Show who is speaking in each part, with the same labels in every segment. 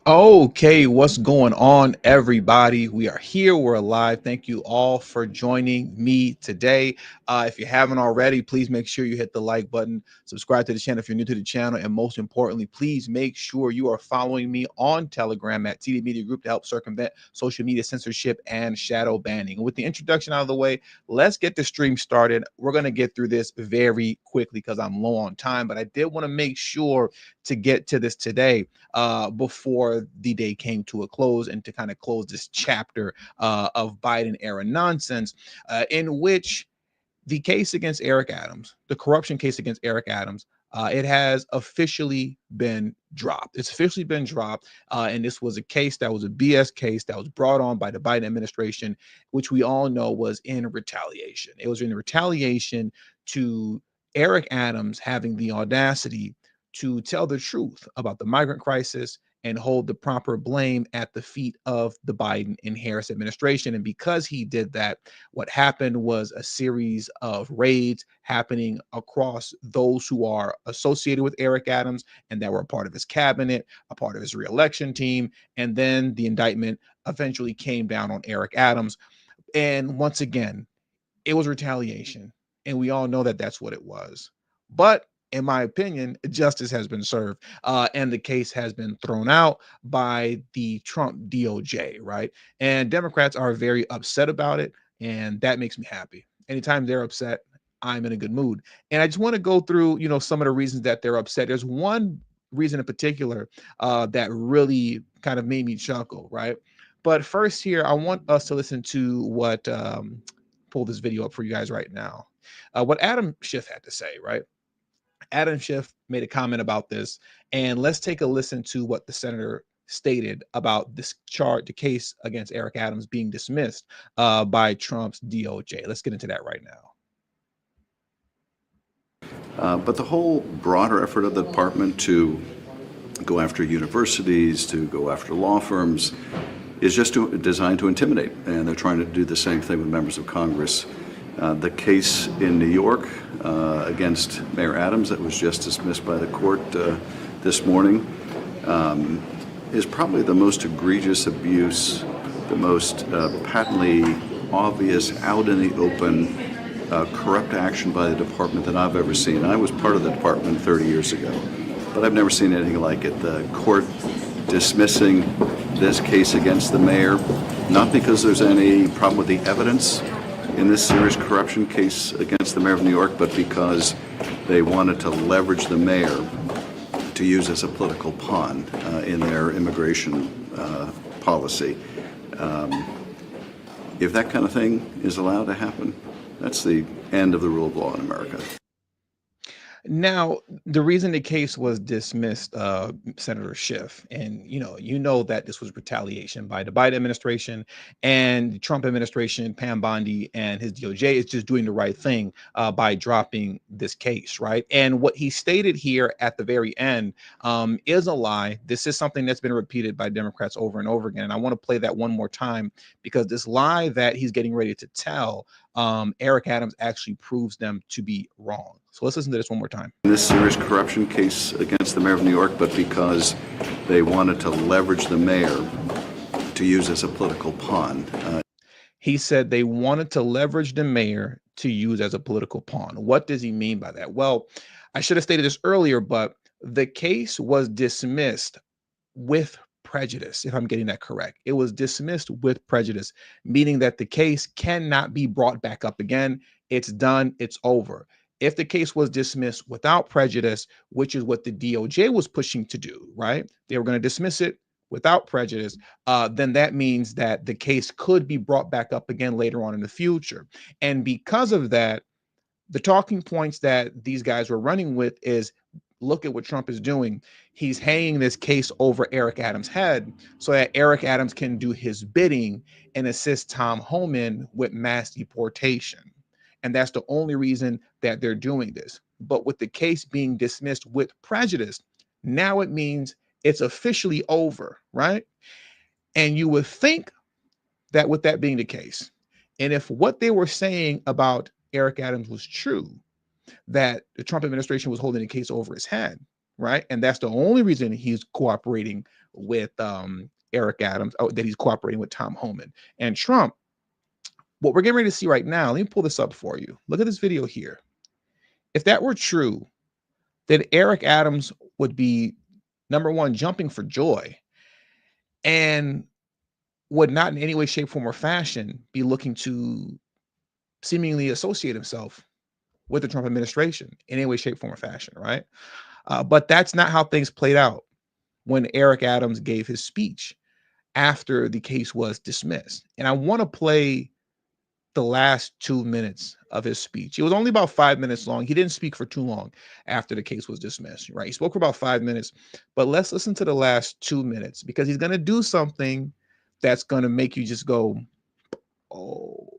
Speaker 1: Okay, what's going on, everybody? We are here. We're alive. Thank you all for joining me today. If you haven't already, please make sure you hit the like button, subscribe to the channel if you're new to the channel, and most importantly, please make sure you are following me on Telegram at TD Media Group to help circumvent social media censorship and shadow banning. And with the introduction out of the way, let's get the stream started. We're going to get through this very quickly because I'm low on time, but I did want to make sure to get to this today before the day came to a close and to kind of close this chapter of Biden era nonsense in which the case against Eric Adams, the corruption case against Eric Adams, it has officially been dropped. It's officially been dropped. And this was a case that was a BS case that was brought on by the Biden administration, which we all know was in retaliation. It was in retaliation to Eric Adams having the audacity to tell the truth about the migrant crisis and hold the proper blame at the feet of the Biden and Harris administration. And because he did that, what happened was a series of raids happening across those who are associated with Eric Adams and that were a part of his cabinet, a part of his reelection team. And then the indictment eventually came down on Eric Adams. And once again, it was retaliation. And we all know that that's what it was. But in my opinion, justice has been served and the case has been thrown out by the Trump DOJ, right? And Democrats are very upset about it. And that makes me happy. Anytime they're upset, I'm in a good mood. And I just want to go through, some of the reasons that they're upset. There's one reason in particular that really kind of made me chuckle, right? But first here, I want us to listen to what pull this video up for you guys right now. What Adam Schiff had to say, right? Adam Schiff made a comment about this, and let's take a listen to what the senator stated about this charge, the case against Eric Adams being dismissed by Trump's DOJ. Let's get into that right now.
Speaker 2: But the whole broader effort of the department to go after universities, to go after law firms, is just designed to intimidate, and they're trying to do the same thing with members of Congress. The case in New York against Mayor Adams that was just dismissed by the court this morning is probably the most egregious abuse, the most patently obvious, out in the open, corrupt action by the department that I've ever seen. I was part of the department 30 years ago, but I've never seen anything like it. The court dismissing this case against the mayor, not because there's any problem with the evidence in this serious corruption case against the mayor of New York, but because they wanted to leverage the mayor to use as a political pawn in their immigration policy. If that kind of thing is allowed to happen, that's the end of the rule of law in America.
Speaker 1: Now, the reason the case was dismissed, Senator Schiff, and you know that this was retaliation by the Biden administration and the Trump administration, Pam Bondi and his DOJ is just doing the right thing by dropping this case, right? And what he stated here at the very end is a lie. This is something that's been repeated by Democrats over and over again. And I want to play that one more time because this lie that he's getting ready to tell, Eric Adams actually proves them to be wrong. So let's listen to this one more time.
Speaker 2: In this serious corruption case against the mayor of New York, but because they wanted to leverage the mayor to use as a political pawn.
Speaker 1: He said they wanted to leverage the mayor to use as a political pawn. What does he mean by that? Well, I should have stated this earlier, but the case was dismissed with prejudice, if I'm getting that correct. It was dismissed with prejudice, meaning that the case cannot be brought back up again. It's done. It's over. If the case was dismissed without prejudice, which is what the DOJ was pushing to do, right? They were going to dismiss it without prejudice, then that means that the case could be brought back up again later on in the future. And because of that, the talking points that these guys were running with is, look at what Trump is doing. He's hanging this case over Eric Adams' head so that Eric Adams can do his bidding and assist Tom Homan with mass deportation. And that's the only reason that they're doing this. But with the case being dismissed with prejudice, now it means it's officially over, right? And you would think that with that being the case, and if what they were saying about Eric Adams was true, that the Trump administration was holding a case over his head, right? And that's the only reason he's cooperating with Eric Adams, oh, that he's cooperating with Tom Homan and Trump. What we're getting ready to see right now, let me pull this up for you. Look at this video here. If that were true, then Eric Adams would be number one, jumping for joy, and would not in any way, shape, form, or fashion be looking to seemingly associate himself with the Trump administration in any way, shape, form, or fashion, right? But that's not how things played out when Eric Adams gave his speech after the case was dismissed. And I want to play the last 2 minutes of his speech. It was only about 5 minutes long. He didn't speak for too long after the case was dismissed, right? He spoke for about 5 minutes, but let's listen to the last 2 minutes because he's going to do something that's going to make you just go, oh,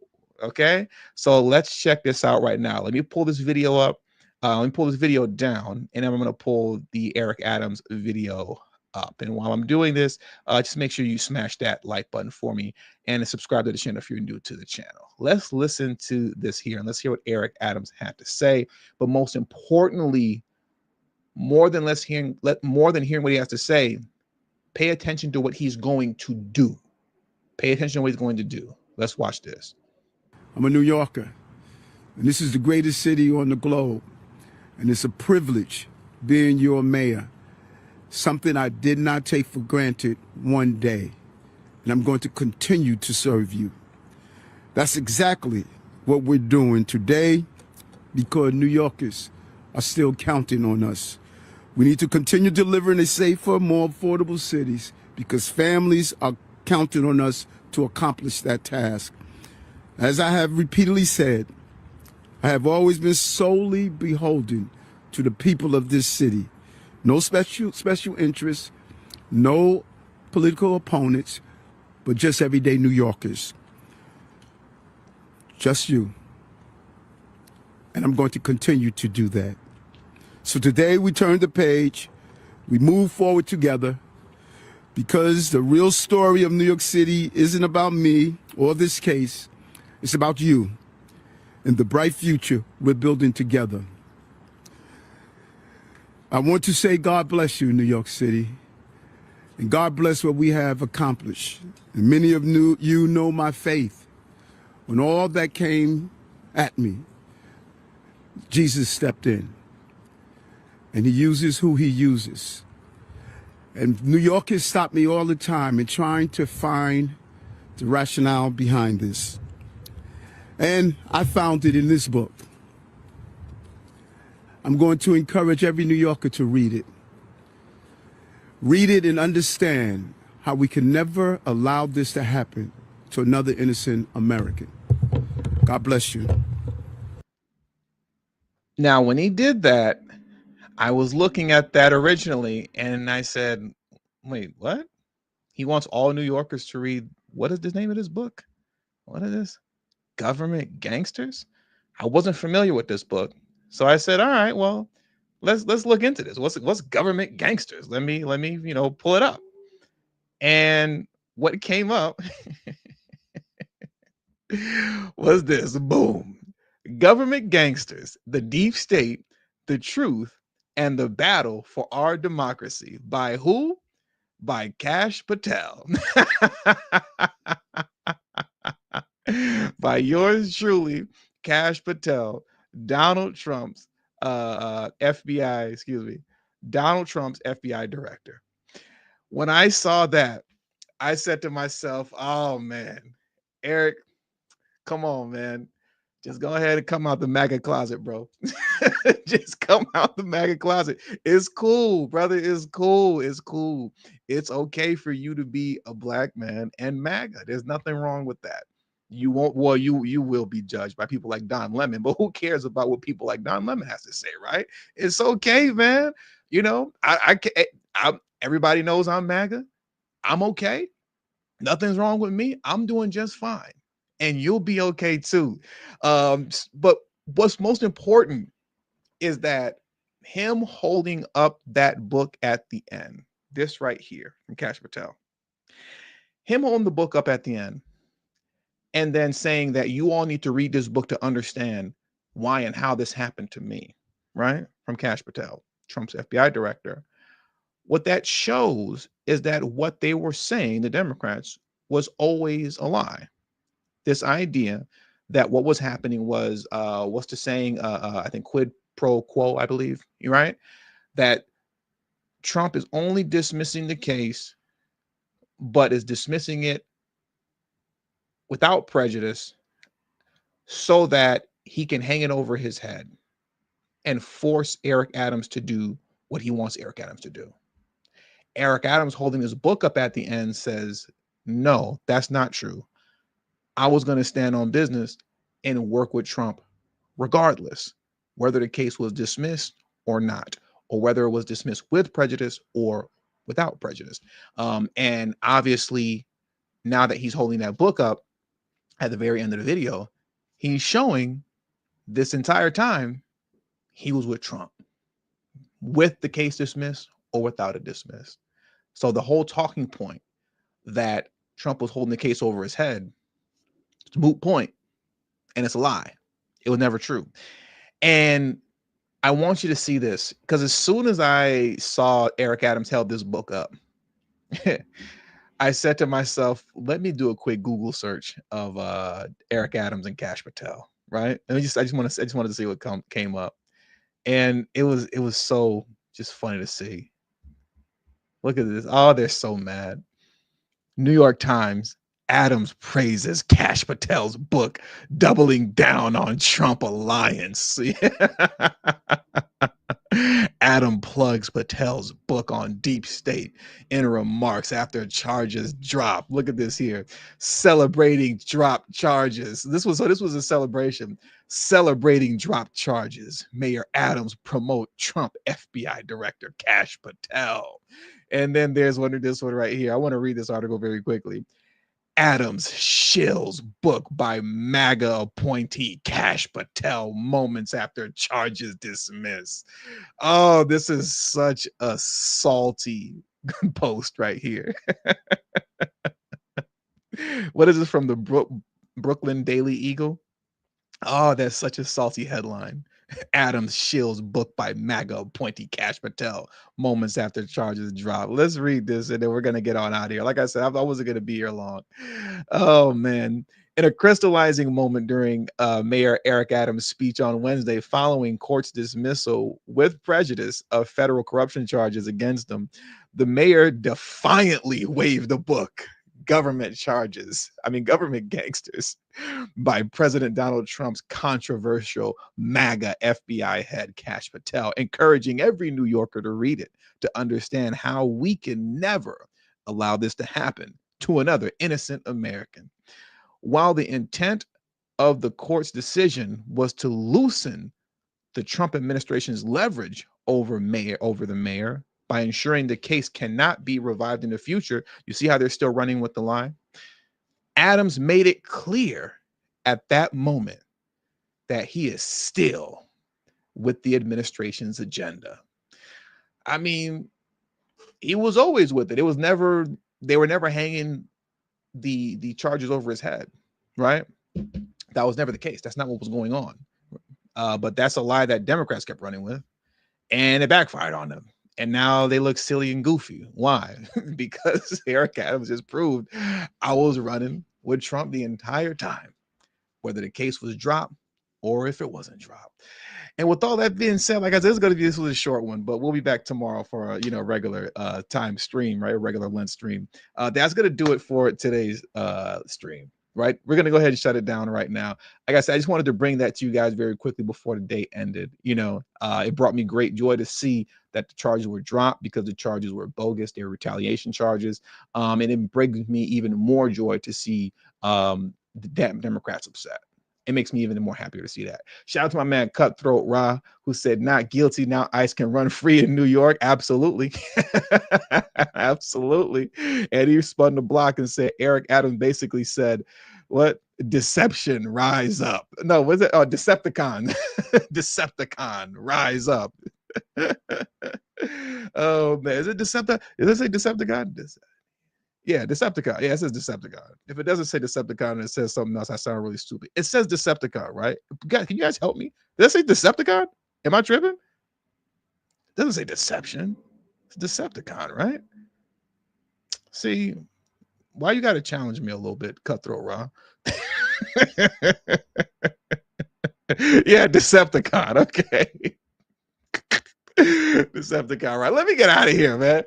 Speaker 1: okay. So let's check this out right now. Let me pull this video up. Let me pull this video down, and then I'm going to pull the Eric Adams video up. And while I'm doing this, just make sure you smash that like button for me and subscribe to the channel if you're new to the channel. Let's listen to this here and let's hear what Eric Adams had to say. But most importantly, more than hearing what he has to say, pay attention to what he's going to do. Pay attention to what he's going to do. Let's watch this.
Speaker 3: I'm a New Yorker, and this is the greatest city on the globe, and it's a privilege being your mayor, something I did not take for granted one day, and I'm going to continue to serve you. That's exactly what we're doing today because New Yorkers are still counting on us. We need to continue delivering a safer, more affordable cities because families are counting on us to accomplish that task. As I have repeatedly said, I have always been solely beholden to the people of this city. No special interests, no political opponents, but just everyday New Yorkers. Just you. And I'm going to continue to do that. So today we turn the page, we move forward together, because the real story of New York City isn't about me or this case. It's about you and the bright future we're building together. I want to say God bless you, New York City, and God bless what we have accomplished. And many of you know my faith. When all that came at me, Jesus stepped in, and he uses who he uses. And New Yorkers stop me all the time in trying to find the rationale behind this. And I found it in this book. I'm going to encourage every New Yorker to read it. Read it and understand how we can never allow this to happen to another innocent American. God bless you.
Speaker 1: Now, when he did that, I was looking at that originally and I said, wait, what? He wants all New Yorkers to read, what is the name of this book? What is this? Government Gangsters? I wasn't familiar with this book. So I said, all right, well, let's look into this. What's Government Gangsters? Let me, pull it up. And what came up was this. Boom. Government Gangsters, the Deep State, the Truth, and the Battle for Our Democracy. By who? By Kash Patel. By yours truly, Kash Patel, Donald Trump's Donald Trump's FBI director. When I saw that, I said to myself, oh man, Eric, come on, man. Just go ahead and come out the MAGA closet, bro. Just come out the MAGA closet. It's cool, brother. It's cool. It's cool. It's okay for you to be a black man and MAGA. There's nothing wrong with that. You won't, well, you will be judged by people like Don Lemon, but who cares about what people like Don Lemon has to say, right? It's okay, man. You know, everybody knows I'm MAGA. I'm okay. Nothing's wrong with me. I'm doing just fine. And you'll be okay too. But what's most important is that him holding up that book at the end, this right here from Kash Patel, him holding the book up at the end, and then saying that you all need to read this book to understand why and how this happened to me, right? From Kash Patel. Trump's FBI director, what that shows is that what they were saying, the Democrats, was always a lie. This idea that what was happening was, what's the saying? I think quid pro quo, I believe. You're right. That Trump is only dismissing the case, but is dismissing it without prejudice so that he can hang it over his head and force Eric Adams to do what he wants Eric Adams to do. Eric Adams, holding his book up at the end, says, no, that's not true. I was going to stand on business and work with Trump regardless, whether the case was dismissed or not, or whether it was dismissed with prejudice or without prejudice. And obviously, now that he's holding that book up at the very end of the video, he's showing this entire time he was with Trump, with the case dismissed or without it dismissed. So the whole talking point that Trump was holding the case over his head, it's a moot point, and it's a lie. It was never true. And I want you to see this, because as soon as I saw Eric Adams held this book up, I said to myself, let me do a quick Google search of Eric Adams and Kash Patel, right? And I just wanted to see what came up. And it was so just funny to see. Look at this. Oh, they're so mad. New York Times, Adams praises Kash Patel's book, doubling down on Trump alliance. Adam plugs Patel's book on deep state in remarks after charges drop. Look at this here. Celebrating drop charges. This was a celebration. Celebrating drop charges. Mayor Adams promote Trump FBI director Kash Patel. And then there's this one right here. I want to read this article very quickly. Adams shills book by MAGA appointee Kash Patel moments after charges dismissed. Oh, this is such a salty post right here. What is this from the Brooklyn Daily Eagle? Oh, that's such a salty headline. Adams shills book by MAGA appointee Kash Patel moments after charges drop. Let's read this and then we're going to get on out of here. Like I said, I wasn't going to be here long. Oh, man. In a crystallizing moment during Mayor Eric Adams' speech on Wednesday following court's dismissal with prejudice of federal corruption charges against him, the mayor defiantly waved the book. Government gangsters, by President Donald Trump's controversial MAGA FBI head, Kash Patel, encouraging every New Yorker to read it to understand how we can never allow this to happen to another innocent American. While the intent of the court's decision was to loosen the Trump administration's leverage over the mayor by ensuring the case cannot be revived in the future. You see how they're still running with the lie? Adams made it clear at that moment that he is still with the administration's agenda. I mean, he was always with it. They were never hanging the charges over his head, right? That was never the case. That's not what was going on. But that's a lie that Democrats kept running with, and it backfired on them. And now they look silly and goofy. Why? Because Eric Adams just proved I was running with Trump the entire time, whether the case was dropped or if it wasn't dropped. And with all that being said, like I said, this was a short one, but we'll be back tomorrow for a regular time stream, right? A regular length stream. That's gonna do it for today's stream. Right, we're gonna go ahead and shut it down right now. Like I said, I just wanted to bring that to you guys very quickly before the day ended. It brought me great joy to see that the charges were dropped because the charges were bogus. They were retaliation charges, and it brings me even more joy to see the Democrats upset. It makes me even more happier to see that. Shout out to my man Cutthroat Ra, who said not guilty. Now ICE can run free in New York. Absolutely. Absolutely. And he spun the block and said Eric Adams basically said, what? Deception, rise up. No, was it? Oh, Decepticon. Decepticon, rise up. Oh, man. Is it Decepticon? Does it say Decepticon? Yeah, Decepticon. Yeah, it says Decepticon. If it doesn't say Decepticon and it says something else, I sound really stupid. It says Decepticon, right? Guys, can you guys help me? Does it say Decepticon? Am I tripping? Doesn't say deception. It's Decepticon, right? See, why you got to challenge me a little bit, Cutthroat Raw? Yeah, Decepticon. Okay. Decepticon, right? Let me get out of here, man.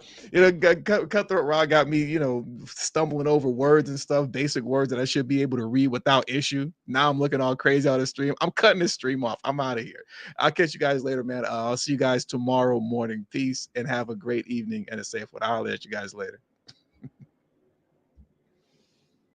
Speaker 1: Cutthroat Raw got me, stumbling over words and stuff, basic words that I should be able to read without issue. Now I'm looking all crazy on the stream. I'm cutting this stream off. I'm out of here. I'll catch you guys later, man. I'll see you guys tomorrow morning. Peace and have a great evening and a safe one. I'll let you guys later.